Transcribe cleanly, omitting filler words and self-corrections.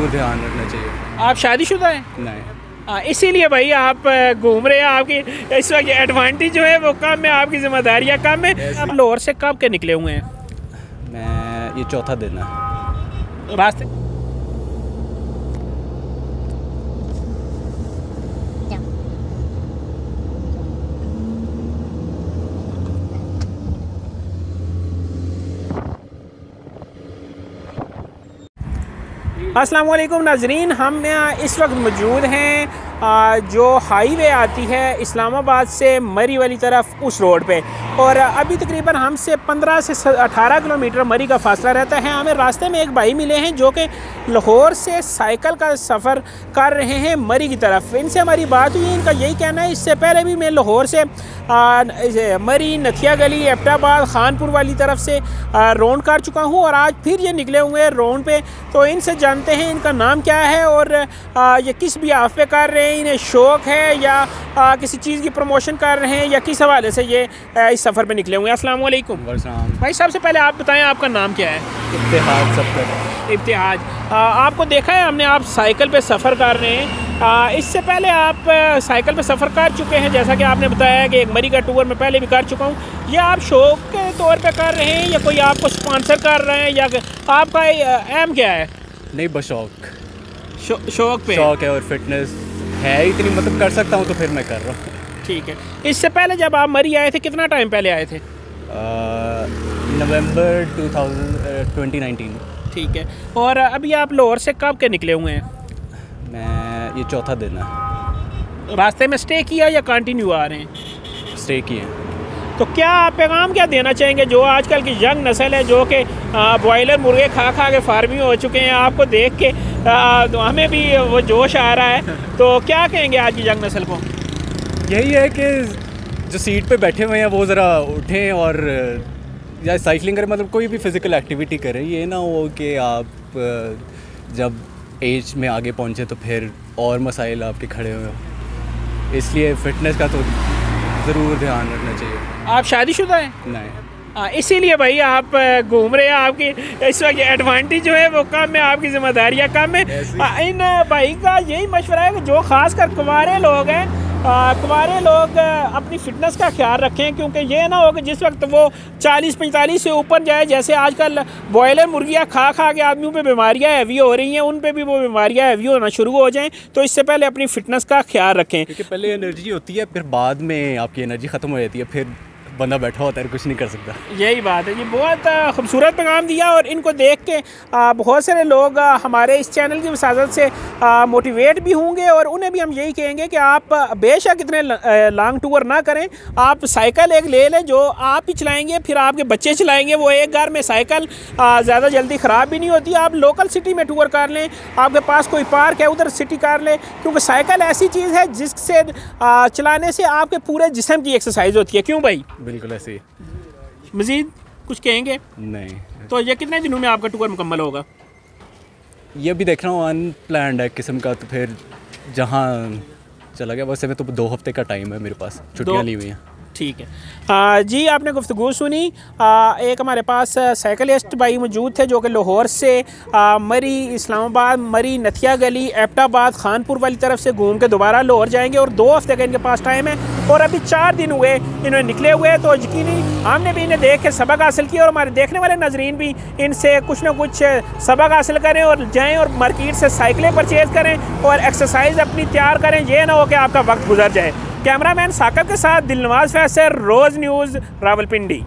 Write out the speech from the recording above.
ज़रूर ध्यान रखना चाहिए। आप शादीशुदा हैं? नहीं। इसीलिए भाई आप घूम रहे हैं, आपकी इस वक्त एडवांटेज जो है वो कम है, आपकी जिम्मेदारियाँ कम है। आप लाहौर से कब के निकले हुए हैं? मैं ये चौथा दिन है। रास्ते अस्सलाम वालेकुम नाजरीन, हम इस वक्त मौजूद हैं जो हाईवे आती है इस्लामाबाद से मरी वाली तरफ, उस रोड पे। और अभी तकरीबन हमसे 15 से 18 किलोमीटर मरी का फासला रहता है। हमें रास्ते में एक भाई मिले हैं जो कि लाहौर से साइकिल का सफ़र कर रहे हैं मरी की तरफ। इनसे हमारी बात हुई, इनका यही कहना है इससे पहले भी मैं लाहौर से मरी, नथिया गली, एबटाबाद, खानपुर वाली तरफ से राउंड कर चुका हूँ और आज फिर ये निकले हुए हैं राउंड पे। तो इनसे जानते हैं इनका नाम क्या है और ये किस बिहाफ पे कर रहे हैं, इन्हें शौक़ है या किसी चीज़ की प्रमोशन कर रहे हैं या किस हवाले से ये इस सफ़र पे निकले हुए हैं। अस्सलाम वालेकुम भाई, सबसे पहले आप बताएं आपका नाम क्या है? इब्तिहाज सबका। इब्तिहाज, आपको देखा है हमने, आप साइकिल पे सफ़र कर रहे हैं। इससे पहले आप साइकिल पे सफ़र कर चुके हैं, जैसा कि आपने बताया कि एक मरी का टूर मैं पहले भी कर चुका हूँ। ये आप शौक़ के तौर पे कर रहे हैं या कोई आपको स्पॉन्सर कर रहे हैं या आपका एम क्या है? नहीं, बस शौक़ पे शौक़ है और फिटनेस है इतनी, मतलब कर सकता हूँ तो फिर मैं कर रहा हूँ। ठीक है। इससे पहले जब आप मरी आए थे, कितना टाइम पहले आए थे? नवंबर 2019। ठीक है। और अभी आप लाहौर से कब के निकले हुए हैं? मैं ये चौथा दिन है। रास्ते में स्टे किया या कंटिन्यू आ रहे हैं? स्टे किए। तो क्या आप पैगाम क्या देना चाहेंगे जो आजकल की यंग नस्ल है जो कि बॉयलर मुर्गे खा खा के फार्मी हो चुके हैं? आपको देख के तो हमें भी वो जोश आ रहा है, तो क्या कहेंगे आज की यंग नस्ल को? यही है कि जो सीट पे बैठे हुए हैं वो ज़रा उठें और या साइकिलिंग करें, मतलब कोई भी फ़िज़िकल एक्टिविटी करें। ये ना हो कि आप जब एज में आगे पहुँचे तो फिर और मसाइल आपके खड़े हुए हो, इसलिए फ़िटनेस का तो ज़रूर ध्यान रखना चाहिए। आप शादीशुदा हैं? नहीं। इसीलिए भाई आप घूम रहे हैं, आपकी इस वक्त एडवांटेज जो है वो कम है, आपकी जिम्मेदारियाँ कम है। इन भाई का यही मशवरा है कि जो ख़ासकर कुंवारे लोग हैं, कुंवारे लोग अपनी फ़िटनेस का ख्याल रखें, क्योंकि ये ना हो कि जिस वक्त वो 40-45 से ऊपर जाए, जैसे आजकल बॉयलर मुर्गियाँ खा खा के आदमियों पे बीमारियाँ हैवी हो रही हैं, उन पे भी वो बीमारियाँ हैवी होना शुरू हो जाएं। तो इससे पहले अपनी फ़िटनेस का ख्याल रखें, क्योंकि पहले एनर्जी होती है, फिर बाद में आपकी एनर्जी ख़त्म हो जाती है, फिर बंदा बैठा होता है, कुछ नहीं कर सकता। यही बात है। ये बहुत खूबसूरत पैगाम दिया और इनको देख के बहुत सारे लोग हमारे इस चैनल की वसाजत से मोटिवेट भी होंगे और उन्हें भी हम यही कहेंगे कि आप बेशक इतने लॉन्ग टूर ना करें, आप साइकिल एक ले लें जो आप ही चलाएंगे, फिर आपके बच्चे चलाएंगे। वो एक घर में साइकिल ज़्यादा जल्दी ख़राब भी नहीं होती। आप लोकल सिटी में टूर कर लें, आपके पास कोई पार्क है उधर सिटी कर लें, क्योंकि साइकिल ऐसी चीज़ है जिससे चलाने से आपके पूरे जिस्म की एक्सरसाइज होती है। क्यों भाई? बिल्कुल ऐसे ही। मज़ीद कुछ कहेंगे? नहीं। तो ये कितने दिनों में आपका टूर मुकम्मल होगा? ये भी देख रहा हूँ, अनप्लैंड है किस्म का, तो फिर जहाँ चला गया। वैसे में तो 2 हफ्ते का टाइम है मेरे पास, छुट्टियाँ ली हुई हैं। ठीक है। जी, आपने गुफ्तगू सुनी। एक हमारे पास साइकिलिस्ट भाई मौजूद थे जो कि लाहौर से मरी, इस्लामाबाद, मरी, नथिया गली, एबटाबाद, खानपुर वाली तरफ से घूम के दोबारा लाहौर जाएंगे और 2 हफ्ते का इनके पास टाइम है और अभी 4 दिन हुए इन्होंने निकले हुए। तो यकीनी हमने भी इन्हें देख के सबक हासिल किया और हमारे देखने वाले नाजरीन भी इनसे कुछ ना कुछ सबक हासिल करें और जाएँ और मार्केट से साइकिलें परचेज़ करें और एक्सरसाइज अपनी तैयार करें। ये ना हो कि आपका वक्त गुजर जाए। कैमरामैन साकिब के साथ दिलनवाज फैसल, रोज़ न्यूज़, रावलपिंडी।